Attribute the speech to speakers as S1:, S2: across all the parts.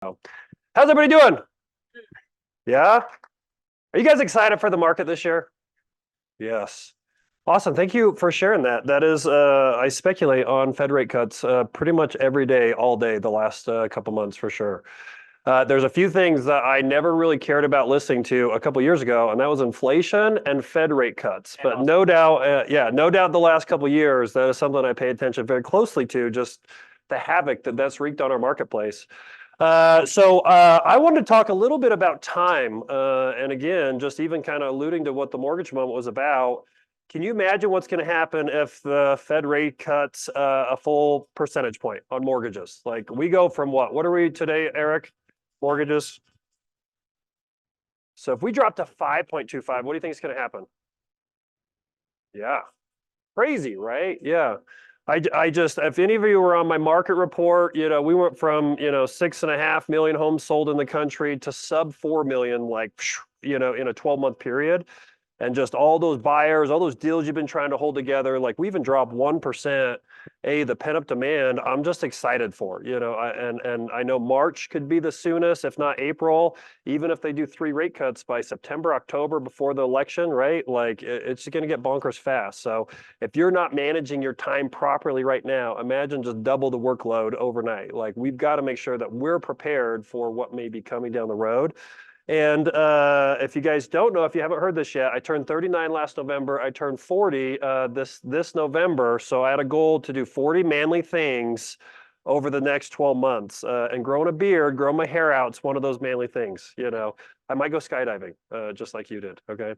S1: How's everybody doing? Yeah? Are you guys excited for the market this year? Yes. Awesome. Thank you for sharing that. That is, I speculate on Fed rate cuts pretty much every day, all day, the last couple months for sure. There's a few things that I never really cared about listening to a couple years ago, and that was inflation and Fed rate cuts. But no doubt, no doubt the last couple years, that is something I pay attention very closely to, just the havoc that that's wreaked on our marketplace. I wanted to talk a little bit about time. And again, just even kind of alluding to what the mortgage moment was about. Can you imagine what's going to happen if the Fed rate cuts a full percentage point on mortgages? Like we go from what? What are we today, Eric? Mortgages. So if we drop to 5.25, what do you think is going to happen? Yeah. Crazy, right? Yeah. I just, if any of you were on my market report, we went from, 6.5 million homes sold in the country to sub 4 million, like, in a 12-month period. And just all those buyers, all those deals you've been trying to hold together, like we even dropped 1%. The pent-up demand, I'm just excited for, and I know March could be the soonest, if not April, even if they do 3 rate cuts by September, October before the election, right? Like it's going to get bonkers fast. So if you're not managing your time properly right now, imagine just double the workload overnight. Like we've got to make sure that we're prepared for what may be coming down the road. And if you guys don't know, if you haven't heard this yet, I turned 39 last November. I turned 40 this November. So I had a goal to do 40 manly things over the next 12 months. And growing a beard, growing my hair out, it's one of those manly things. I might go skydiving, just like you did. Okay.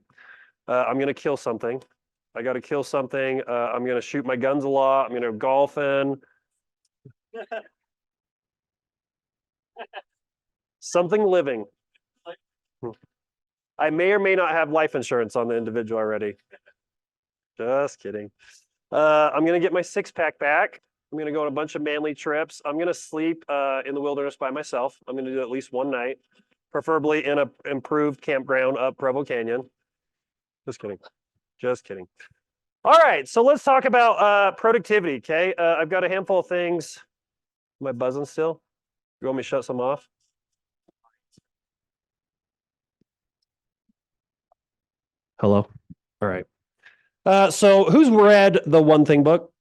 S1: I'm going to kill something. I got to kill something. I'm going to shoot my guns a lot. I'm going to go golfing. Something living. I may or may not have life insurance on the individual already. Just kidding. I'm going to get my 6-pack back. I'm going to go on a bunch of manly trips. I'm going to sleep in the wilderness by myself. I'm going to do at least one night, preferably in an improved campground up Provo Canyon. Just kidding. Just kidding. All right, so let's talk about productivity, okay? I've got a handful of things. Am I buzzing still? You want me to shut some off? Hello. All right. So who's read the One Thing book?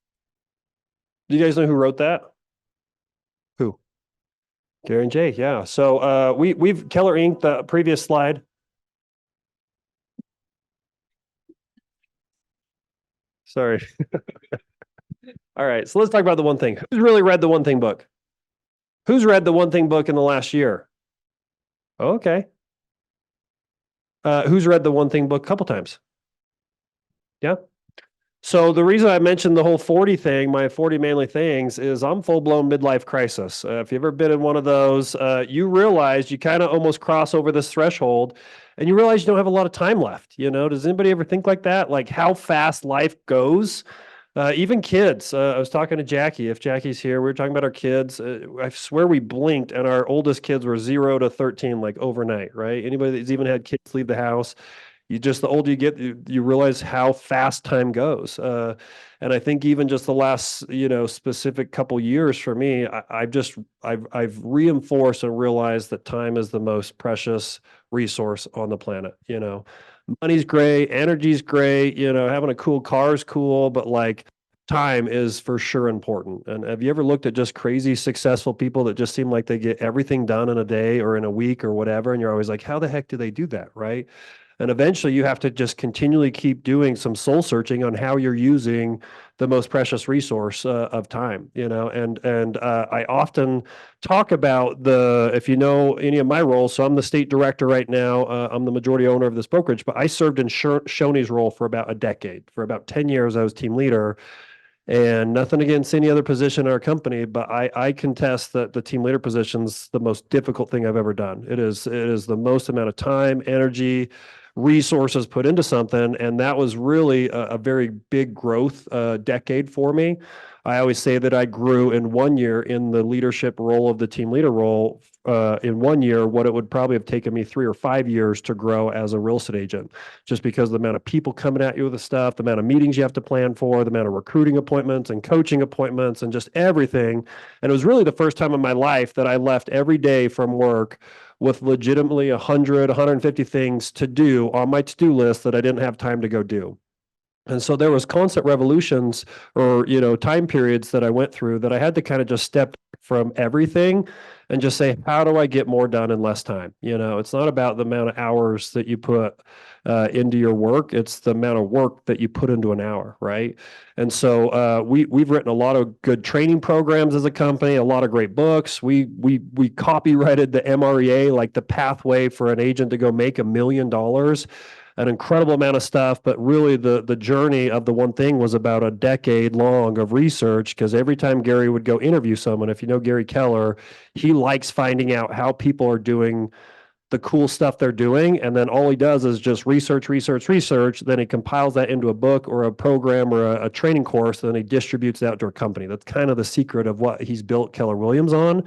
S1: Do you guys know who wrote that? Who? Gary and Jay. Yeah. So we've Keller Inc. The previous slide. Sorry. All right. So let's talk about the One Thing. Who's really read the One Thing book? Who's read the One Thing book in the last year? Okay. Who's read the One Thing book a couple times? Yeah. So the reason I mentioned the whole 40 thing, my 40 manly things, is I'm full-blown midlife crisis. If you've ever been in one of those, you realize you kind of almost cross over this threshold and you realize you don't have a lot of time left. Does anybody ever think like that? Like how fast life goes? Even kids. I was talking to Jackie. If Jackie's here, we were talking about our kids. I swear we blinked and our oldest kids were 0 to 13, like overnight, right? Anybody that's even had kids leave the house, the older you get, you realize how fast time goes. And I think even just the last, specific couple years for me, I've reinforced and realized that time is the most precious resource on the planet. Money's great, energy's great, having a cool car is cool, but like time is for sure important. And have you ever looked at just crazy successful people that just seem like they get everything done in a day or in a week or whatever? And you're always like, how the heck do they do that? Right. And eventually you have to just continually keep doing some soul searching on how you're using the most precious resource of time, and I often talk about if you know any of my roles, so I'm the state director right now, I'm the majority owner of this brokerage, but I served in Shoney's role for about a decade. For about 10 years, I was team leader. And nothing against any other position in our company, but I contest that the team leader position's the most difficult thing I've ever done. It is the most amount of time, energy, resources put into something, and that was really a very big growth decade for me. I always say that I grew in 1 year in the leadership role of the team leader role. In 1 year, what it would probably have taken me 3 or 5 years to grow as a real estate agent, just because of the amount of people coming at you with the stuff, the amount of meetings you have to plan for, the amount of recruiting appointments and coaching appointments and just everything. And it was really the first time in my life that I left every day from work with legitimately 100, 150 things to do on my to-do list that I didn't have time to go do. And so there was constant revolutions or, time periods that I went through that I had to kind of just step from everything and just say, how do I get more done in less time? It's not about the amount of hours that you put into your work. It's the amount of work that you put into an hour, right? And so we've written a lot of good training programs as a company, a lot of great books. We copyrighted the MREA, like the pathway for an agent to go make $1 million, an incredible amount of stuff, but really the journey of the one thing was about a decade long of research, because every time Gary would go interview someone, if you know Gary Keller, he likes finding out how people are doing the cool stuff they're doing. And then all he does is just research, research, research. Then he compiles that into a book or a program or a training course. And then he distributes it out to a company. That's kind of the secret of what he's built Keller Williams on.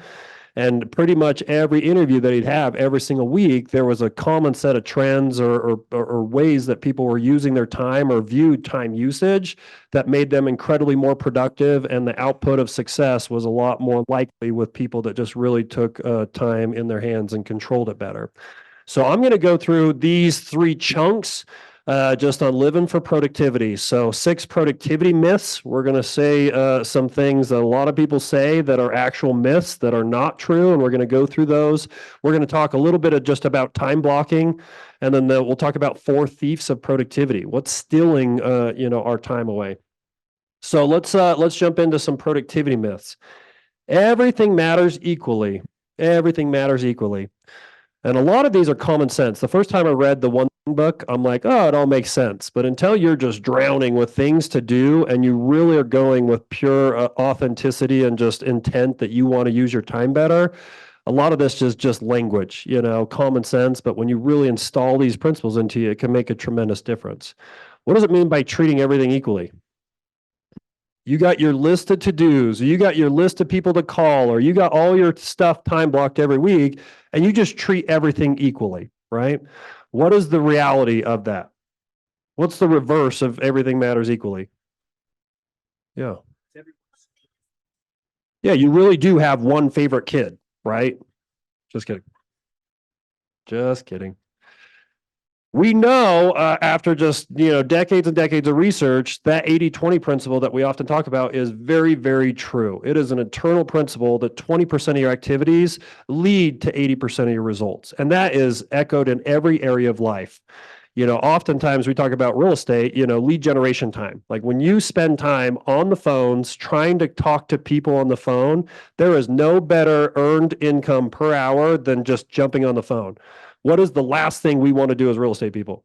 S1: And pretty much every interview that he'd have every single week, there was a common set of trends or ways that people were using their time or viewed time usage that made them incredibly more productive. And the output of success was a lot more likely with people that just really took time in their hands and controlled it better. So I'm going to go through these 3 chunks just on living for productivity. So 6 productivity myths. We're going to say some things that a lot of people say that are actual myths that are not true, and we're going to go through those. We're going to talk a little bit of just about time blocking, and then we'll talk about 4 thieves of productivity. What's stealing our time away? So let's jump into some productivity myths. Everything matters equally. Everything matters equally. And a lot of these are common sense. The first time I read the one book, I'm like, oh, it all makes sense. But until you're just drowning with things to do and you really are going with pure authenticity and just intent that you want to use your time better, a lot of this is just language, common sense. But when you really install these principles into you, it can make a tremendous difference. What does it mean by treating everything equally? You got your list of to-dos, or you got your list of people to call, or you got all your stuff time blocked every week, and you just treat everything equally, right? What is the reality of that? What's the reverse of everything matters equally? Yeah. Yeah, you really do have one favorite kid, right? Just kidding. Just kidding. We know after just decades and decades of research that 80-20 principle that we often talk about is very, very true. It is an eternal principle that 20% of your activities lead to 80% of your results. And that is echoed in every area of life. Oftentimes we talk about real estate, lead generation time. Like when you spend time on the phones trying to talk to people on the phone, there is no better earned income per hour than just jumping on the phone. What is the last thing we want to do as real estate people?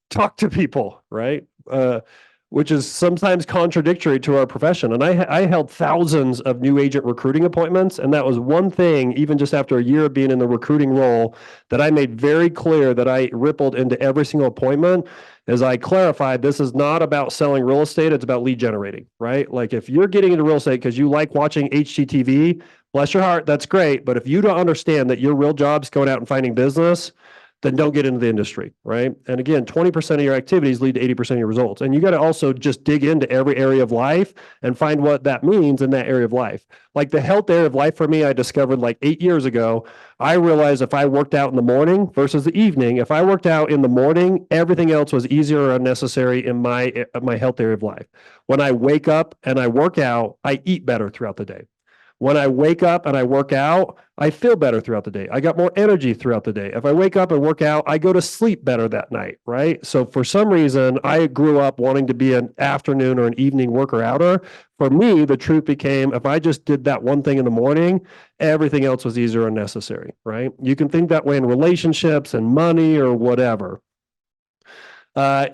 S1: Talk to people, right? Which is sometimes contradictory to our profession. And I held thousands of new agent recruiting appointments. And that was one thing, even just after a year of being in the recruiting role, that I made very clear that I rippled into every single appointment. As I clarified, this is not about selling real estate. It's about lead generating, right? Like if you're getting into real estate because you like watching HGTV, bless your heart, that's great. But if you don't understand that your real job is going out and finding business, then don't get into the industry, right? And again, 20% of your activities lead to 80% of your results. And you got to also just dig into every area of life and find what that means in that area of life. Like the health area of life for me, I discovered like 8 years ago. I realized if I worked out in the morning versus the evening, if I worked out in the morning, everything else was easier or unnecessary in my health area of life. When I wake up and I work out, I eat better throughout the day. When I wake up and I work out, I feel better throughout the day. I got more energy throughout the day. If I wake up and work out, I go to sleep better that night, right? So for some reason, I grew up wanting to be an afternoon or an evening worker outer. For me, the truth became if I just did that one thing in the morning, everything else was easier and necessary, right? You can think that way in relationships and money or whatever.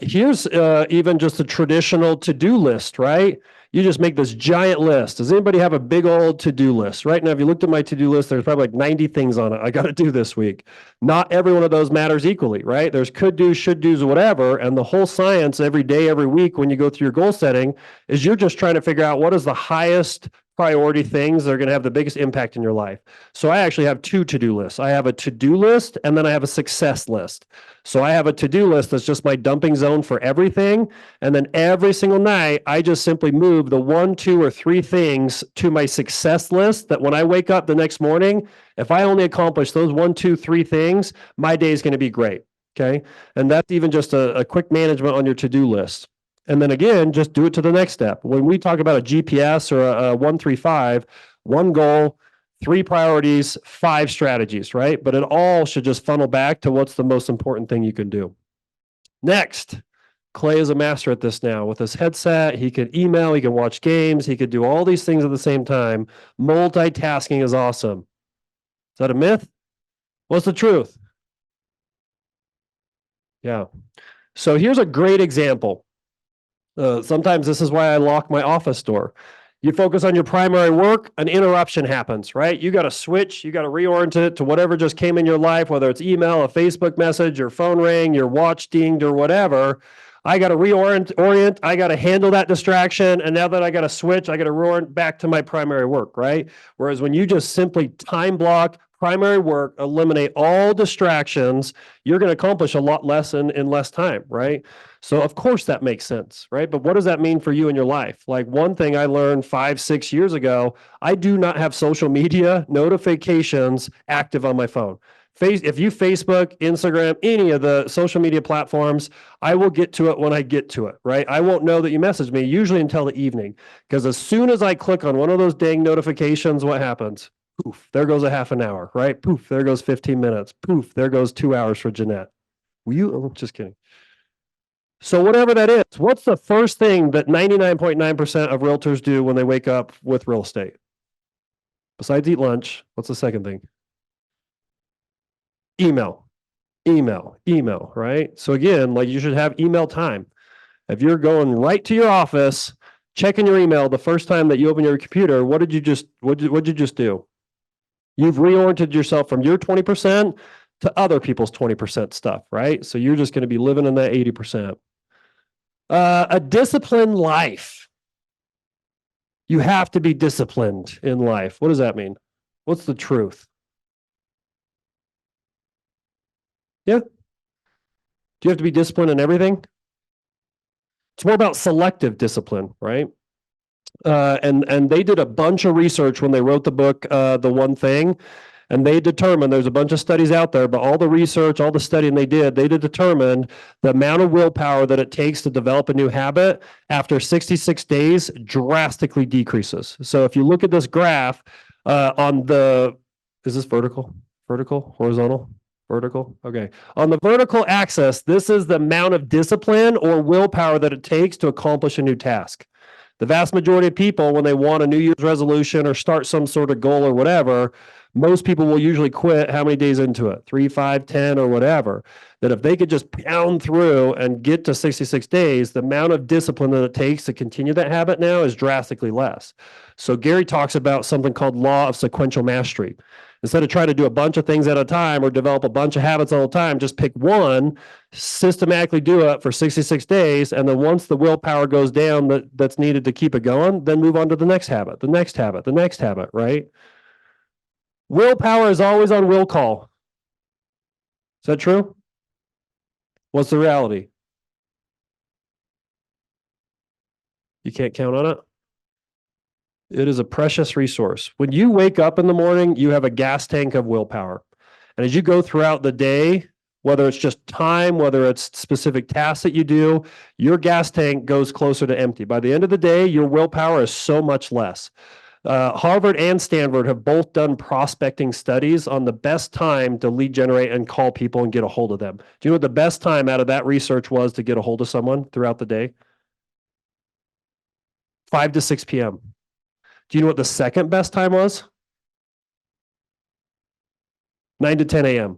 S1: Here's even just a traditional to-do list, right? You just make this giant list. Does anybody have a big old to-do list? Right now, if you looked at my to-do list, there's probably like 90 things on it I got to do this week. Not every one of those matters equally, right? There's could do, should do's, whatever. And the whole science every day, every week, when you go through your goal setting, is you're just trying to figure out what is the highest priority things that are going to have the biggest impact in your life. So I actually have two to-do lists. I have a to-do list and then I have a success list. So I have a to-do list that's just my dumping zone for everything. And then every single night, I just simply move the 1, 2, or 3 things to my success list that when I wake up the next morning, if I only accomplish those 1, 2, 3 things, my day is going to be great. Okay. And that's even just a quick management on your to-do list. And then again, just do it to the next step. When we talk about a GPS or a 1-3-5, 1 goal, 3 priorities, 5 strategies, right? But it all should just funnel back to what's the most important thing you can do. Next, Clay is a master at this now. With his headset, he could email, he can watch games, he could do all these things at the same time. Multitasking is awesome. Is that a myth? What's the truth? Yeah. So here's a great example. Sometimes this is why I lock my office door. You focus on your primary work, an interruption happens, right? You got to switch, you got to reorient it to whatever just came in your life, whether it's email, a Facebook message, your phone rang, your watch dinged, or whatever. I got to reorient, I got to handle that distraction. And now that I got to switch, I got to reorient back to my primary work, right? Whereas when you just simply time block primary work, eliminate all distractions, you're going to accomplish a lot less in less time, right? So of course that makes sense, right? But what does that mean for you in your life? Like one thing I learned 5, 6 years ago, I do not have social media notifications active on my phone. If you Facebook, Instagram, any of the social media platforms, I will get to it when I get to it, right? I won't know that you messaged me usually until the evening, because as soon as I click on one of those dang notifications, what happens? Poof, there goes a half an hour, right? Poof, there goes 15 minutes. Poof, there goes 2 hours for Jeanette. Oh, just kidding. So whatever that is, what's the first thing that 99.9% of realtors do when they wake up with real estate? Besides eat lunch, what's the second thing? Email, right? So again, like you should have email time. If you're going right to your office, checking your email the first time that you open your computer, what did you just do? You've reoriented yourself from your 20% to other people's 20% stuff, right? So you're just going to be living in that 80%. A disciplined life. You have to be disciplined in life. What does that mean? What's the truth? Yeah. Do you have to be disciplined in everything? It's more about selective discipline, right? And they did a bunch of research when they wrote the book, The One Thing, and they determined, there's a bunch of studies out there, but all the research, all the studying they did determined the amount of willpower that it takes to develop a new habit after 66 days drastically decreases. So if you look at this graph is this vertical, horizontal? Vertical. Okay. On the vertical axis, this is the amount of discipline or willpower that it takes to accomplish a new task. The vast majority of people, when they want a New Year's resolution or start some sort of goal or whatever, most people will usually quit how many days into it? 3, 5, 10, or whatever. That if they could just pound through and get to 66 days, the amount of discipline that it takes to continue that habit now is drastically less. So Gary talks about something called law of sequential mastery. Instead of trying to do a bunch of things at a time or develop a bunch of habits all the time, just pick one, systematically do it for 66 days. And then once the willpower goes down that's needed to keep it going, then move on to the next habit, the next habit, the next habit, right? Willpower is always on will call. Is that true? What's the reality? You can't count on it. It is a precious resource. When you wake up in the morning, you have a gas tank of willpower. And as you go throughout the day, whether it's just time, whether it's specific tasks that you do, your gas tank goes closer to empty. By the end of the day, your willpower is so much less. Harvard and Stanford have both done prospecting studies on the best time to lead generate and call people and get a hold of them. Do you know what the best time out of that research was to get a hold of someone throughout the day? 5 to 6 p.m. Do you know what the second best time was? 9 to 10 a.m.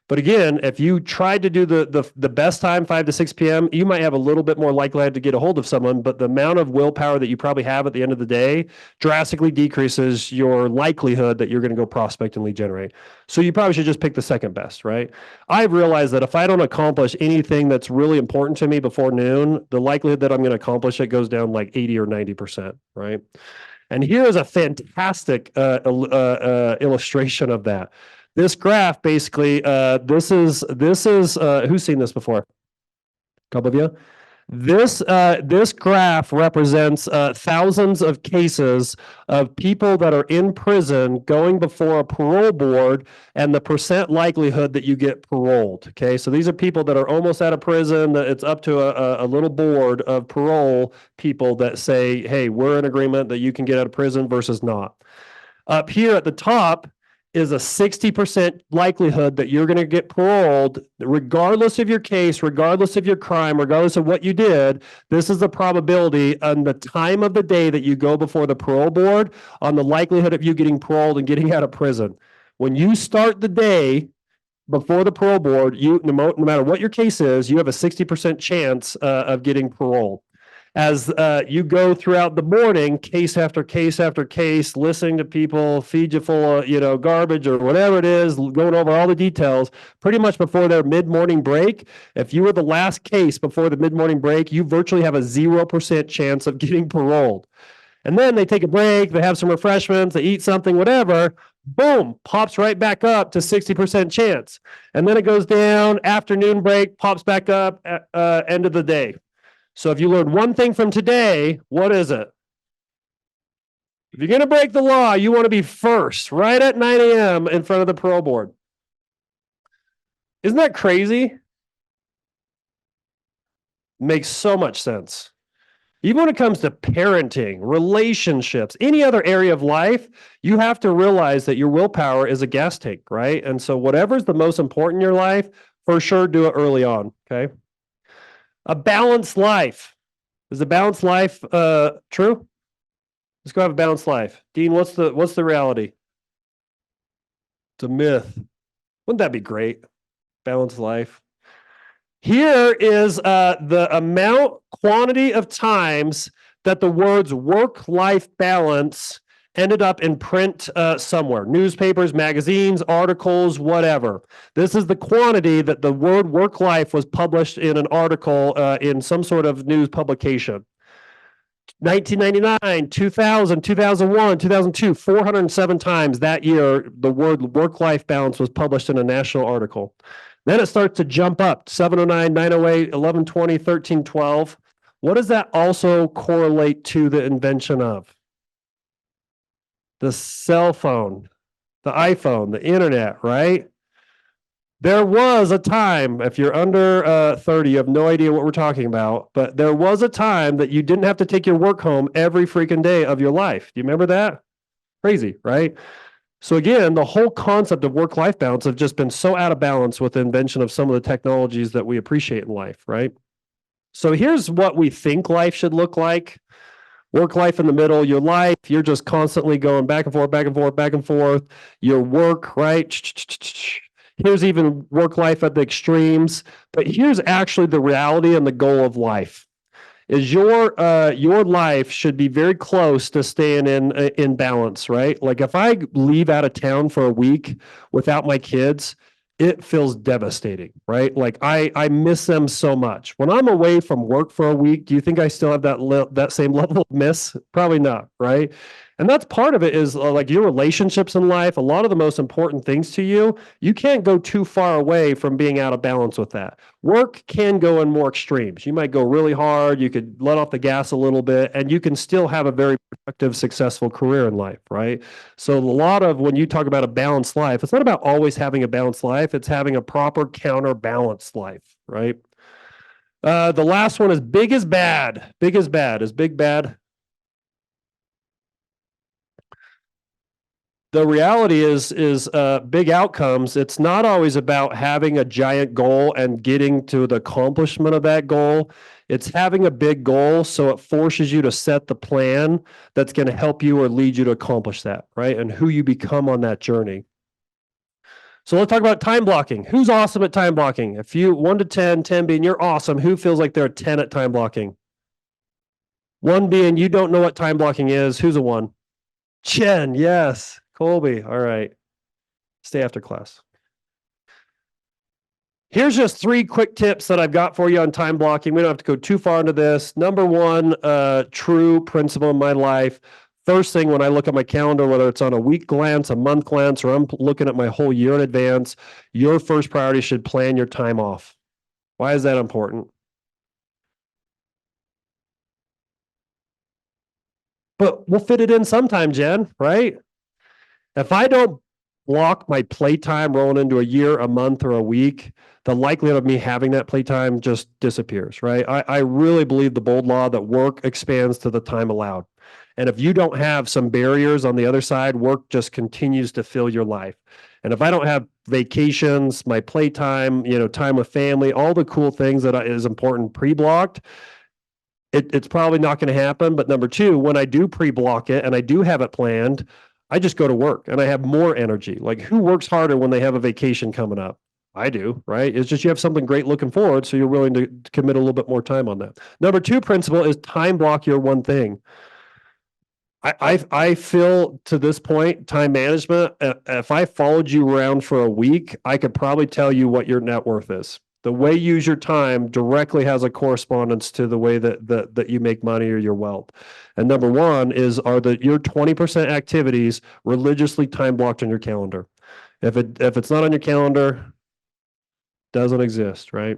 S1: But again, if you tried to do the best time, 5 to 6 p.m., you might have a little bit more likelihood to get a hold of someone, but the amount of willpower that you probably have at the end of the day drastically decreases your likelihood that you're going to go prospect and lead generate. So you probably should just pick the second best, right? I've realized that if I don't accomplish anything that's really important to me before noon, the likelihood that I'm going to accomplish it goes down like 80 or 90%, right? And here is a fantastic illustration of that. This graph basically, this is who's seen this before? A couple of you. This graph represents thousands of cases of people that are in prison going before a parole board and the percent likelihood that you get paroled. Okay, so these are people that are almost out of prison. It's up to a little board of parole people that say, hey, we're in agreement that you can get out of prison versus not. Up here at the top is a 60% likelihood that you're going to get paroled, regardless of your case, regardless of your crime, regardless of what you did. This is the probability on the time of the day that you go before the parole board on the likelihood of you getting paroled and getting out of prison. When you start the day before the parole board, no matter what your case is, you have a 60% chance of getting parole. As you go throughout the morning, case after case after case, listening to people feed you full of, garbage or whatever it is, going over all the details, pretty much before their mid-morning break, if you were the last case before the mid-morning break, you virtually have a 0% chance of getting paroled. And then they take a break, they have some refreshments, they eat something, whatever, boom, pops right back up to 60% chance. And then it goes down, afternoon break, pops back up, end of the day. So if you learn one thing from today, what is it? If you're going to break the law, you want to be first, right at 9 a.m. in front of the parole board. Isn't that crazy? Makes so much sense. Even when it comes to parenting, relationships, any other area of life, you have to realize that your willpower is a gas tank, right? And so whatever's the most important in your life, for sure, do it early on, okay? A balanced life. Is a balanced life true? Let's go have a balanced life. Dean, what's the reality? It's a myth. Wouldn't that be great? Balanced life. Here is the quantity of times that the words work-life balance ended up in print somewhere. Newspapers, magazines, articles, whatever. This is the quantity that the word work-life was published in an article in some sort of news publication. 1999, 2000, 2001, 2002, 407 times that year, the word work-life balance was published in a national article. Then it starts to jump up, 709, 908, 1120, 1312. What does that also correlate to the invention of? The cell phone, the iPhone, the internet, right? There was a time, if you're under 30, you have no idea what we're talking about, but there was a time that you didn't have to take your work home every freaking day of your life. Do you remember that? Crazy, right? So again, the whole concept of work-life balance have just been so out of balance with the invention of some of the technologies that we appreciate in life, right? So here's what we think life should look like. Work life in the middle, your life, you're just constantly going back and forth, back and forth, back and forth. Your work, right? Here's even work life at the extremes. But here's actually the reality and the goal of life. Is your life should be very close to staying in balance, right? Like if I leave out of town for a week without my kids, it feels devastating, right? Like I miss them so much. When I'm away from work for a week, do you think I still have that same level of miss? Probably not, right? And that's part of it is like your relationships in life, a lot of the most important things to you, you can't go too far away from being out of balance with that. Work can go in more extremes. You might go really hard, you could let off the gas a little bit, and you can still have a very productive, successful career in life, right? So a lot of when you talk about a balanced life, it's not about always having a balanced life, it's having a proper counterbalanced life, right? The last one is big is bad. Big is bad. Is big bad? The reality is big outcomes. It's not always about having a giant goal and getting to the accomplishment of that goal. It's having a big goal, so it forces you to set the plan that's going to help you or lead you to accomplish that, right? And who you become on that journey. So let's talk about time blocking. Who's awesome at time blocking? If you 1 to 10, 10 being you're awesome, who feels like they're a 10 at time blocking? 1 being you don't know what time blocking is. Who's a 1? Chen, yes. Colby, all right. Stay after class. Here's just 3 quick tips that I've got for you on time blocking. We don't have to go too far into this. Number 1, true principle in my life. First thing when I look at my calendar, whether it's on a week glance, a month glance, or I'm looking at my whole year in advance, your first priority should plan your time off. Why is that important? But we'll fit it in sometime, Jen, right? If I don't block my playtime rolling into a year, a month, or a week, the likelihood of me having that playtime just disappears, right? I really believe the bold law that work expands to the time allowed. And if you don't have some barriers on the other side, work just continues to fill your life. And if I don't have vacations, my playtime, time with family, all the cool things that is important pre-blocked, it's probably not going to happen. But number 2, when I do pre-block it and I do have it planned, I just go to work and I have more energy. Like, who works harder when they have a vacation coming up? I do, right? It's just you have something great looking forward, so you're willing to commit a little bit more time on that. Number 2 principle is time block your one thing. I feel to this point, time management, if I followed you around for a week, I could probably tell you what your net worth is. The way you use your time directly has a correspondence to the way that you make money or your wealth. And number 1 is, are your 20% activities religiously time blocked on your calendar? If it's not on your calendar, doesn't exist, right?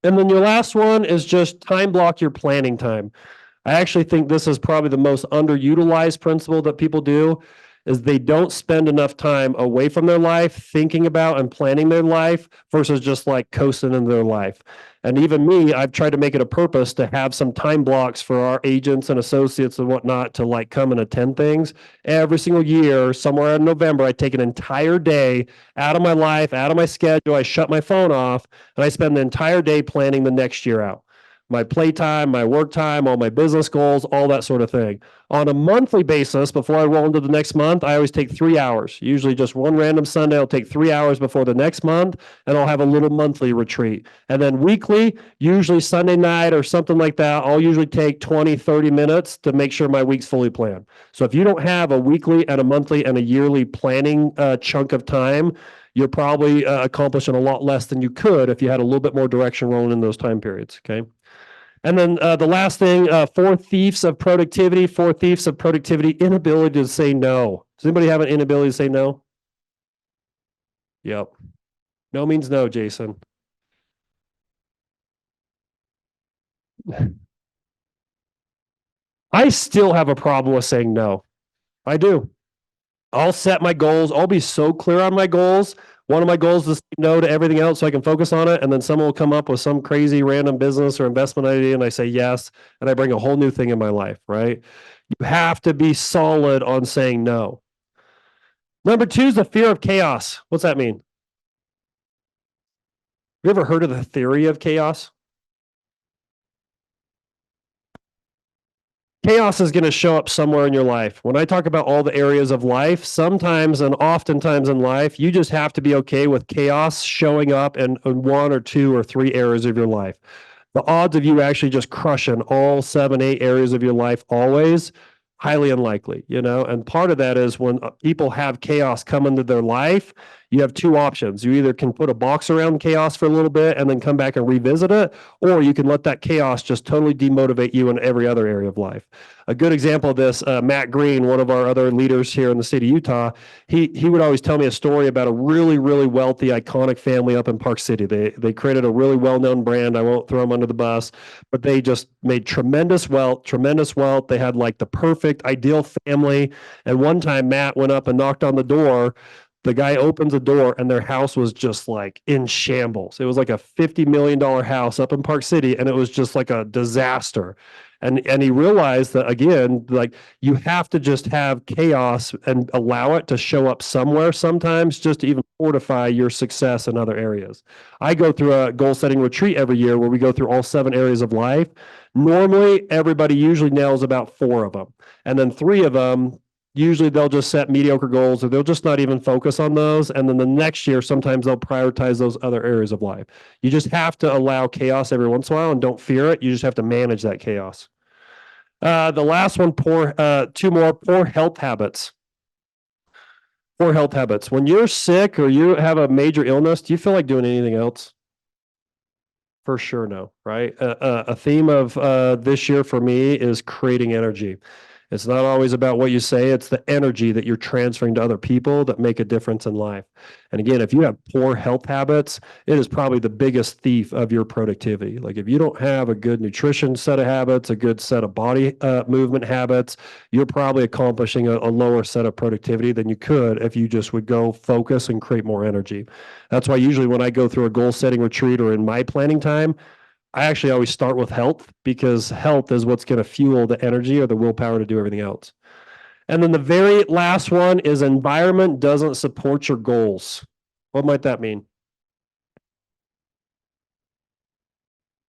S1: And then your last one is just time block your planning time. I actually think this is probably the most underutilized principle that people do, is they don't spend enough time away from their life thinking about and planning their life versus just like coasting in their life. And even me, I've tried to make it a purpose to have some time blocks for our agents and associates and whatnot to like come and attend things. Every single year, somewhere in November, I take an entire day out of my life, out of my schedule. I shut my phone off and I spend the entire day planning the next year out. My playtime, my work time, all my business goals, all that sort of thing. On a monthly basis, before I roll into the next month, I always take 3 hours. Usually just one random Sunday, I'll take 3 hours before the next month, and I'll have a little monthly retreat. And then weekly, usually Sunday night or something like that, I'll usually take 20, 30 minutes to make sure my week's fully planned. So if you don't have a weekly and a monthly and a yearly planning chunk of time, you're probably accomplishing a lot less than you could if you had a little bit more direction rolling in those time periods, okay? And then the last thing, 4 thieves of productivity, inability to say no. Does anybody have an inability to say no? Yep. No means no, Jason. I still have a problem with saying no. I do. I'll set my goals. I'll be so clear on my goals. One of my goals is to say no to everything else so I can focus on it. And then someone will come up with some crazy random business or investment idea and I say yes. And I bring a whole new thing in my life, right? You have to be solid on saying no. Number 2 is the fear of chaos. What's that mean? Have you ever heard of the theory of chaos? Chaos is going to show up somewhere in your life. When I talk about all the areas of life, sometimes and oftentimes in life, you just have to be okay with chaos showing up in 1 or 2 or 3 areas of your life. The odds of you actually just crushing all 7, 8 areas of your life always, highly unlikely, and part of that is when people have chaos come into their life, you have 2 options. You either can put a box around chaos for a little bit and then come back and revisit it, or you can let that chaos just totally demotivate you in every other area of life. A good example of this, Matt Green, one of our other leaders here in the state of Utah, he would always tell me a story about a really, really wealthy, iconic family up in Park City. They created a really well-known brand. I won't throw them under the bus, but they just made tremendous wealth. They had like the perfect, ideal family. And one time Matt went up and knocked on the door. The guy opens the door and their house was just like in shambles. It was like a $50 million house up in Park City and it was just like a disaster. And he realized that, again, like, you have to just have chaos and allow it to show up somewhere sometimes just to even fortify your success in other areas. I go through a goal setting retreat every year where we go through all 7 areas of life. Normally, everybody usually nails about 4 of them. And then 3 of them, Usually they'll just set mediocre goals or they'll just not even focus on those. And then the next year, sometimes they'll prioritize those other areas of life. You just have to allow chaos every once in a while and don't fear it. You just have to manage that chaos. The last one, two more poor health habits. Poor health habits. When you're sick or you have a major illness, do you feel like doing anything else? For sure, no, right? A theme of this year for me is creating energy. It's not always about what you say, it's the energy that you're transferring to other people that make a difference in life. And again, if you have poor health habits, it is probably the biggest thief of your productivity. Like if you don't have a good nutrition set of habits, a good set of body movement habits, you're probably accomplishing a lower set of productivity than you could if you just would go focus and create more energy. That's why usually when I go through a goal setting retreat or in my planning time, I actually always start with health because health is what's going to fuel the energy or the willpower to do everything else. And then the very last one is environment doesn't support your goals. What might that mean?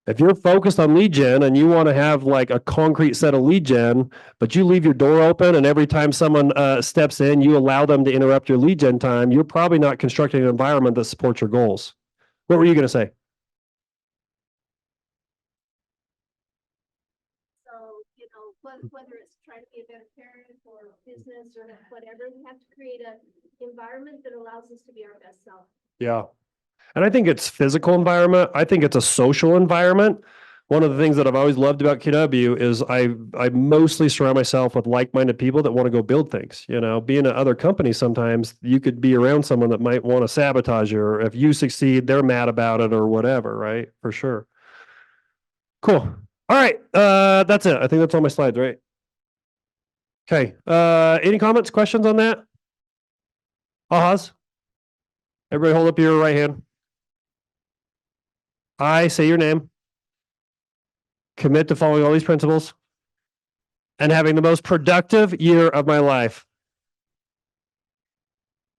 S1: If you're focused on lead gen and you want to have like a concrete set of lead gen, but you leave your door open and every time someone steps in, you allow them to interrupt your lead gen time, you're probably not constructing an environment that supports your goals. What were you going to say?
S2: Whether it's trying to be a better parent or business or whatever, we have to create an environment that allows us to be our best self.
S1: Yeah. And I think it's physical environment. I think it's a social environment. One of the things that I've always loved about KW is I mostly surround myself with like-minded people that want to go build things. You know, being at other companies, sometimes you could be around someone that might want to sabotage you, or if you succeed, they're mad about it or whatever, right? For sure. Cool. All right. That's it. I think that's all my slides, right? Okay. Any comments, questions on that? Ahas. Everybody hold up your right hand. I say your name. Commit to following all these principles and having the most productive year of my life.